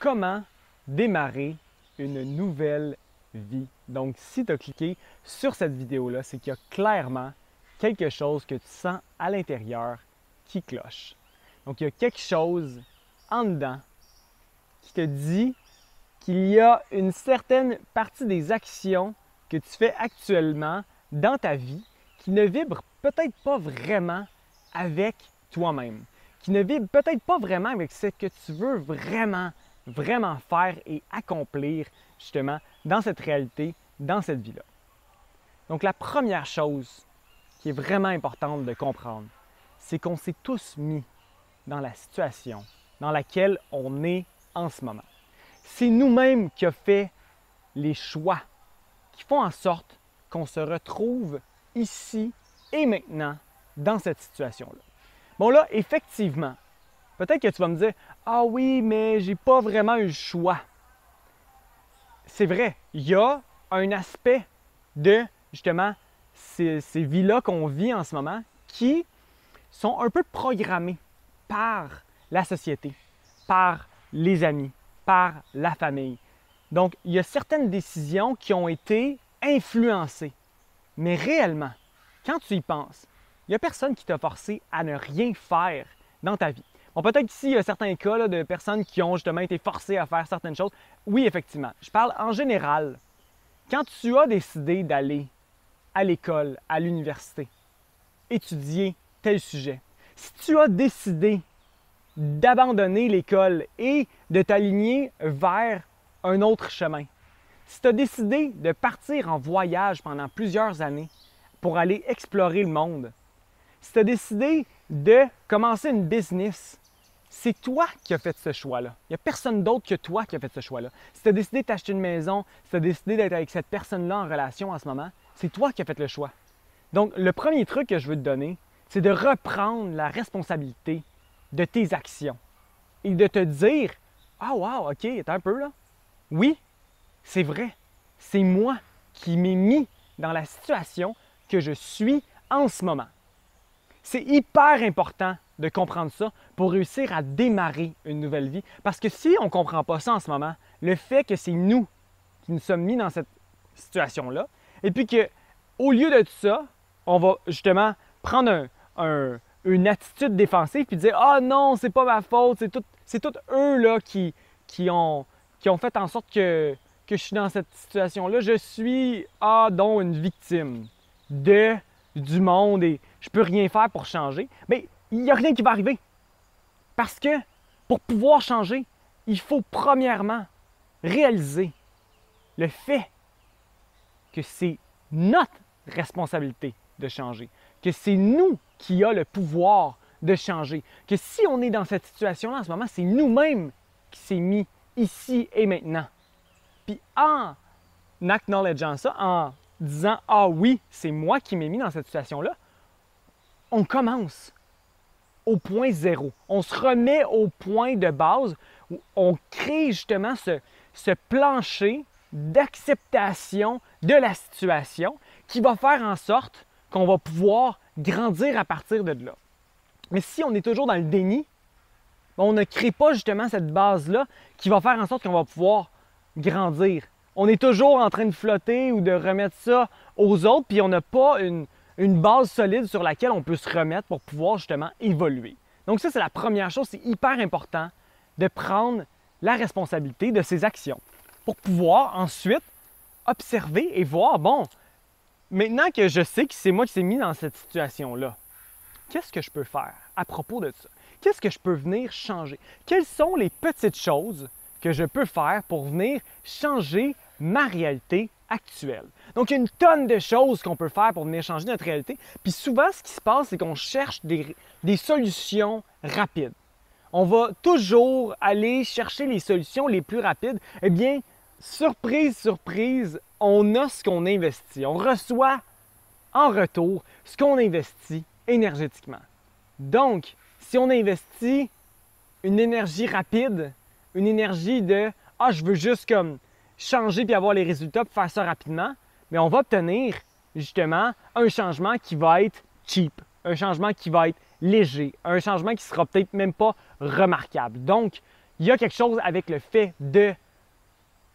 comment démarrer une nouvelle vie. Donc, si tu as cliqué sur cette vidéo-là, c'est qu'il y a clairement quelque chose que tu sens à l'intérieur qui cloche. Donc, il y a quelque chose en dedans qui te dit qu'il y a une certaine partie des actions que tu fais actuellement dans ta vie qui ne vibrent peut-être pas vraiment avec toi-même, qui ne vibrent peut-être pas vraiment avec ce que tu veux vraiment faire et accomplir justement dans cette réalité, dans cette vie-là. Donc la première chose qui est vraiment importante de comprendre, c'est qu'on s'est tous mis dans la situation dans laquelle on est en ce moment. C'est nous-mêmes qui avons fait les choix qui font en sorte qu'on se retrouve ici et maintenant dans cette situation-là. Bon là, effectivement, peut-être que tu vas me dire « Ah oui, mais j'ai pas vraiment eu le choix. » C'est vrai, il y a un aspect de, justement, ces vies-là qu'on vit en ce moment qui sont un peu programmées par la société, par les amis, par la famille. Donc, il y a certaines décisions qui ont été influencées. Mais réellement, quand tu y penses, il n'y a personne qui t'a forcé à ne rien faire dans ta vie. Bon, peut-être qu'ici, il y a certains cas là, de personnes qui ont justement été forcées à faire certaines choses. Oui, effectivement. Je parle en général. Quand tu as décidé d'aller à l'école, à l'université, étudier tel sujet, si tu as décidé d'abandonner l'école et de t'aligner vers un autre chemin, si tu as décidé de partir en voyage pendant plusieurs années pour aller explorer le monde, si tu as décidé de commencer une business, c'est toi qui as fait ce choix-là. Il n'y a personne d'autre que toi qui a fait ce choix-là. Si tu as décidé de t'acheter une maison, si tu as décidé d'être avec cette personne-là en relation en ce moment, c'est toi qui as fait le choix. Donc, le premier truc que je veux te donner, c'est de reprendre la responsabilité de tes actions et de te dire « Ah, wow, OK, attends un peu là. Oui, c'est vrai, c'est moi qui m'ai mis dans la situation que je suis en ce moment. » C'est hyper important de comprendre ça pour réussir à démarrer une nouvelle vie. Parce que si on ne comprend pas ça en ce moment, le fait que c'est nous qui nous sommes mis dans cette situation-là, et puis qu'au lieu de tout ça, on va justement prendre une attitude défensive puis dire « Ah non, c'est pas ma faute, c'est tout eux là, qui ont fait en sorte que je suis dans cette situation-là. Je suis, donc une victime du monde et je peux rien faire pour changer. » Mais il n'y a rien qui va arriver. Parce que pour pouvoir changer, il faut premièrement réaliser le fait que c'est notre responsabilité de changer, que c'est nous qui avons le pouvoir de changer, que si on est dans cette situation-là en ce moment, c'est nous-mêmes qui s'est mis ici et maintenant. Puis en acknowledgeant ça, en disant « Ah oui, c'est moi qui m'ai mis dans cette situation-là », on commence au point zéro. On se remet au point de base où on crée justement ce plancher d'acceptation de la situation qui va faire en sorte qu'on va pouvoir grandir à partir de là. Mais si on est toujours dans le déni, on ne crée pas justement cette base-là qui va faire en sorte qu'on va pouvoir grandir. On est toujours en train de flotter ou de remettre ça aux autres, puis on n'a pas une base solide sur laquelle on peut se remettre pour pouvoir justement évoluer. Donc ça, c'est la première chose, c'est hyper important de prendre la responsabilité de ses actions pour pouvoir ensuite observer et voir, bon, maintenant que je sais que c'est moi qui s'est mis dans cette situation-là, qu'est-ce que je peux faire à propos de ça? Qu'est-ce que je peux venir changer? Quelles sont les petites choses que je peux faire pour venir changer ma réalité actuelle? Donc, il y a une tonne de choses qu'on peut faire pour venir changer notre réalité. Puis souvent, ce qui se passe, c'est qu'on cherche des solutions rapides. On va toujours aller chercher les solutions les plus rapides. Eh bien, surprise, surprise, on a ce qu'on investit. On reçoit en retour ce qu'on investit énergétiquement. Donc, si on investit une énergie rapide, une énergie de « Ah, je veux juste comme changer puis avoir les résultats pour faire ça rapidement », mais on va obtenir justement un changement qui va être cheap, un changement qui va être léger, un changement qui ne sera peut-être même pas remarquable. Donc, il y a quelque chose avec le fait de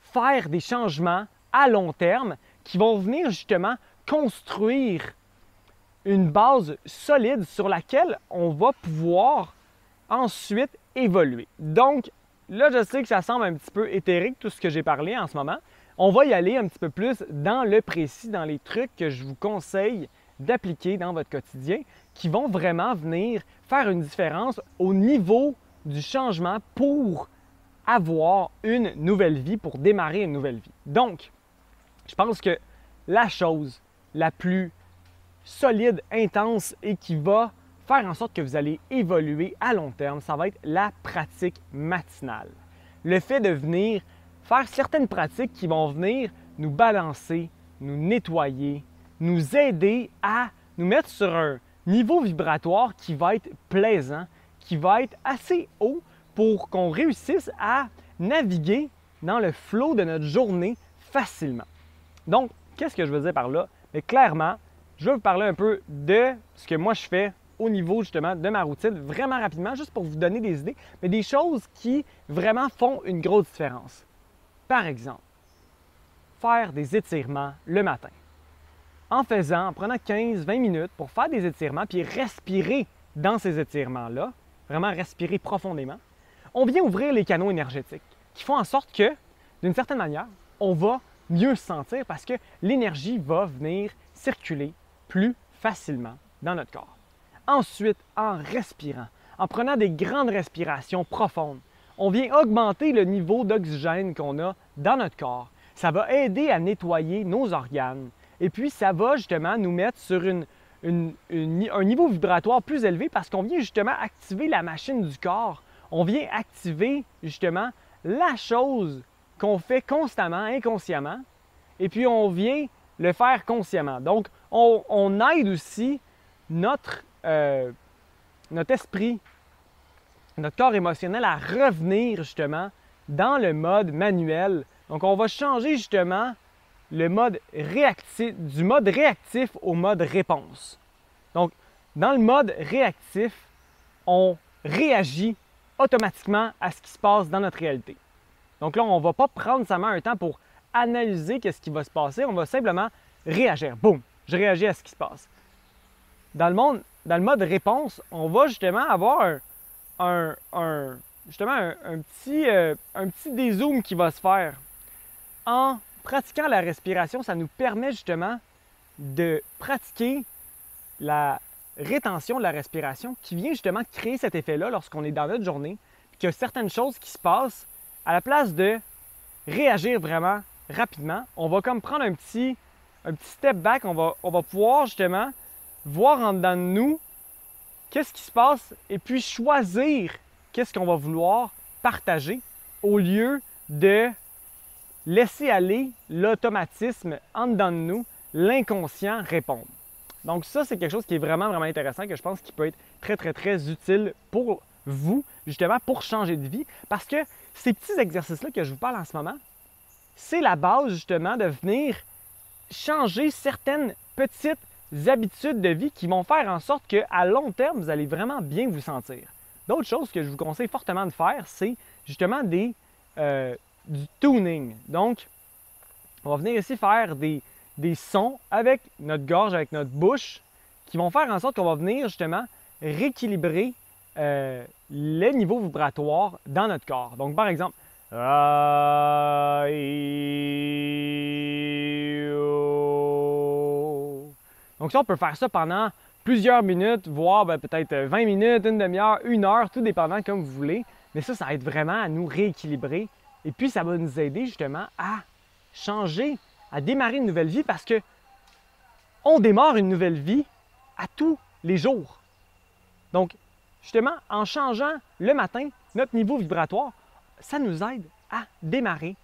faire des changements à long terme qui vont venir justement construire une base solide sur laquelle on va pouvoir ensuite évoluer. Donc, là, je sais que ça semble un petit peu éthérique, tout ce que j'ai parlé en ce moment. On va y aller un petit peu plus dans le précis, dans les trucs que je vous conseille d'appliquer dans votre quotidien qui vont vraiment venir faire une différence au niveau du changement pour avoir une nouvelle vie, pour démarrer une nouvelle vie. Donc, je pense que la chose la plus solide, intense et qui va faire en sorte que vous allez évoluer à long terme, ça va être la pratique matinale. Le fait de venir faire certaines pratiques qui vont venir nous balancer, nous nettoyer, nous aider à nous mettre sur un niveau vibratoire qui va être plaisant, qui va être assez haut pour qu'on réussisse à naviguer dans le flot de notre journée facilement. Donc, qu'est-ce que je veux dire par là? Mais clairement, je vais vous parler un peu de ce que moi je fais au niveau justement de ma routine, vraiment rapidement, juste pour vous donner des idées, mais des choses qui vraiment font une grosse différence. Par exemple, faire des étirements le matin. En prenant 15-20 minutes pour faire des étirements, puis respirer dans ces étirements-là, vraiment respirer profondément, on vient ouvrir les canaux énergétiques qui font en sorte que, d'une certaine manière, on va mieux se sentir parce que l'énergie va venir circuler plus facilement dans notre corps. Ensuite, en respirant, en prenant des grandes respirations profondes, on vient augmenter le niveau d'oxygène qu'on a dans notre corps. Ça va aider à nettoyer nos organes et puis ça va justement nous mettre sur un niveau vibratoire plus élevé parce qu'on vient justement activer la machine du corps. On vient activer justement la chose qu'on fait constamment, inconsciemment, et puis on vient le faire consciemment. Donc, on aide aussi notre esprit, notre corps émotionnel à revenir justement dans le mode manuel. Donc, on va changer justement le mode réactif, du mode réactif au mode réponse. Donc, dans le mode réactif, on réagit automatiquement à ce qui se passe dans notre réalité. Donc là, on ne va pas prendre seulement un temps pour analyser ce qui va se passer, on va simplement réagir. Boum, je réagis à ce qui se passe. Dans le mode réponse, on va justement avoir un petit dézoom qui va se faire. En pratiquant la respiration, ça nous permet justement de pratiquer la rétention de la respiration qui vient justement créer cet effet-là lorsqu'on est dans notre journée, puis qu'il y a certaines choses qui se passent, à la place de réagir vraiment rapidement, on va comme prendre un petit step back, on va pouvoir justement voir en dedans de nous qu'est-ce qui se passe et puis choisir qu'est-ce qu'on va vouloir partager au lieu de laisser aller l'automatisme en dedans de nous, l'inconscient répondre. Donc ça, c'est quelque chose qui est vraiment, vraiment intéressant, que je pense qui peut être très, très, très utile pour vous, justement, pour changer de vie. Parce que ces petits exercices-là que je vous parle en ce moment, c'est la base, justement, de venir changer certaines petites habitudes de vie qui vont faire en sorte qu'à long terme, vous allez vraiment bien vous sentir. D'autres choses que je vous conseille fortement de faire, c'est justement du tuning. Donc, on va venir ici faire des sons avec notre gorge, avec notre bouche, qui vont faire en sorte qu'on va venir justement rééquilibrer les niveaux vibratoires dans notre corps. Donc, par exemple, donc ça, on peut faire ça pendant plusieurs minutes, voire peut-être 20 minutes, une demi-heure, une heure, tout dépendant comme vous voulez. Mais ça aide vraiment à nous rééquilibrer. Et puis, ça va nous aider justement à changer, à démarrer une nouvelle vie parce que on démarre une nouvelle vie à tous les jours. Donc, justement, en changeant le matin notre niveau vibratoire, ça nous aide à démarrer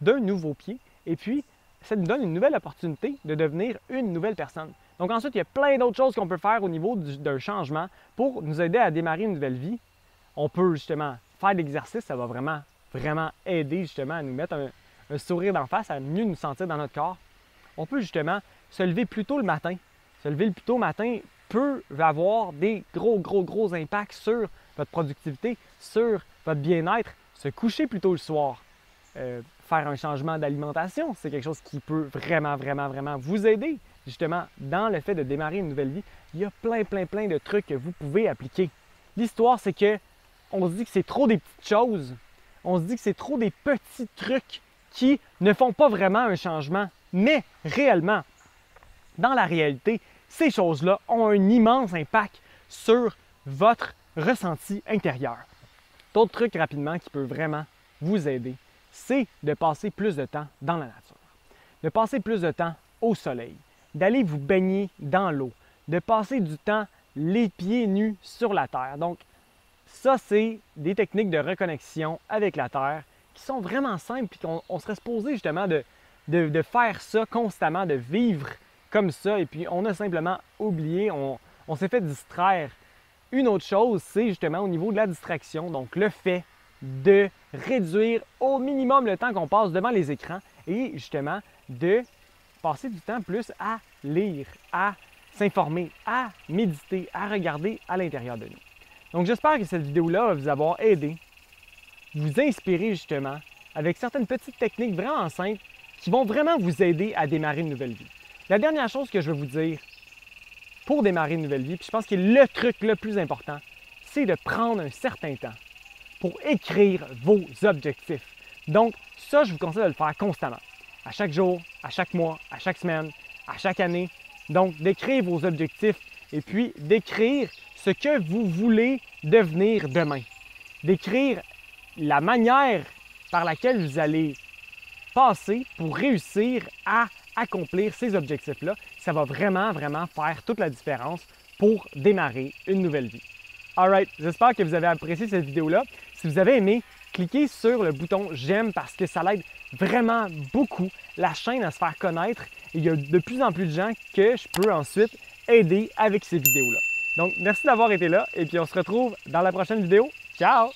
d'un nouveau pied et puis ça nous donne une nouvelle opportunité de devenir une nouvelle personne. Donc ensuite, il y a plein d'autres choses qu'on peut faire au niveau d'un changement pour nous aider à démarrer une nouvelle vie. On peut justement faire de l'exercice, ça va vraiment, vraiment aider justement à nous mettre un sourire d'en face, à mieux nous sentir dans notre corps. On peut justement se lever plus tôt le matin. Se lever le plus tôt le matin peut avoir des gros impacts sur votre productivité, sur votre bien-être, se coucher plus tôt le soir, faire un changement d'alimentation, c'est quelque chose qui peut vraiment vous aider justement dans le fait de démarrer une nouvelle vie. Il y a plein de trucs que vous pouvez appliquer. L'histoire, c'est que on se dit que c'est trop des petites choses, on se dit que c'est trop des petits trucs qui ne font pas vraiment un changement, mais réellement, dans la réalité, ces choses-là ont un immense impact sur votre ressenti intérieur. D'autres trucs rapidement qui peuvent vraiment vous aider, c'est de passer plus de temps dans la nature, de passer plus de temps au soleil, d'aller vous baigner dans l'eau, de passer du temps les pieds nus sur la terre. Donc, ça, c'est des techniques de reconnexion avec la terre qui sont vraiment simples et qu'on serait supposé justement de faire ça constamment, de vivre comme ça. Et puis, on a simplement oublié, on s'est fait distraire. Une autre chose, c'est justement au niveau de la distraction, donc le fait de réduire au minimum le temps qu'on passe devant les écrans et justement de passer du temps plus à lire, à s'informer, à méditer, à regarder à l'intérieur de nous. Donc j'espère que cette vidéo-là va vous avoir aidé, vous inspirer justement avec certaines petites techniques vraiment simples qui vont vraiment vous aider à démarrer une nouvelle vie. La dernière chose que je veux vous dire pour démarrer une nouvelle vie, puis je pense que le truc le plus important, c'est de prendre un certain temps pour écrire vos objectifs. Donc ça, je vous conseille de le faire constamment, à chaque jour, à chaque mois, à chaque semaine, à chaque année. Donc d'écrire vos objectifs et puis d'écrire ce que vous voulez devenir demain. D'écrire la manière par laquelle vous allez passer pour réussir à accomplir ces objectifs-là. Ça va vraiment faire toute la différence pour démarrer une nouvelle vie. Alright, j'espère que vous avez apprécié cette vidéo-là. Si vous avez aimé, cliquez sur le bouton j'aime parce que ça l'aide vraiment beaucoup la chaîne à se faire connaître. Et il y a de plus en plus de gens que je peux ensuite aider avec ces vidéos-là. Donc, merci d'avoir été là et puis on se retrouve dans la prochaine vidéo. Ciao!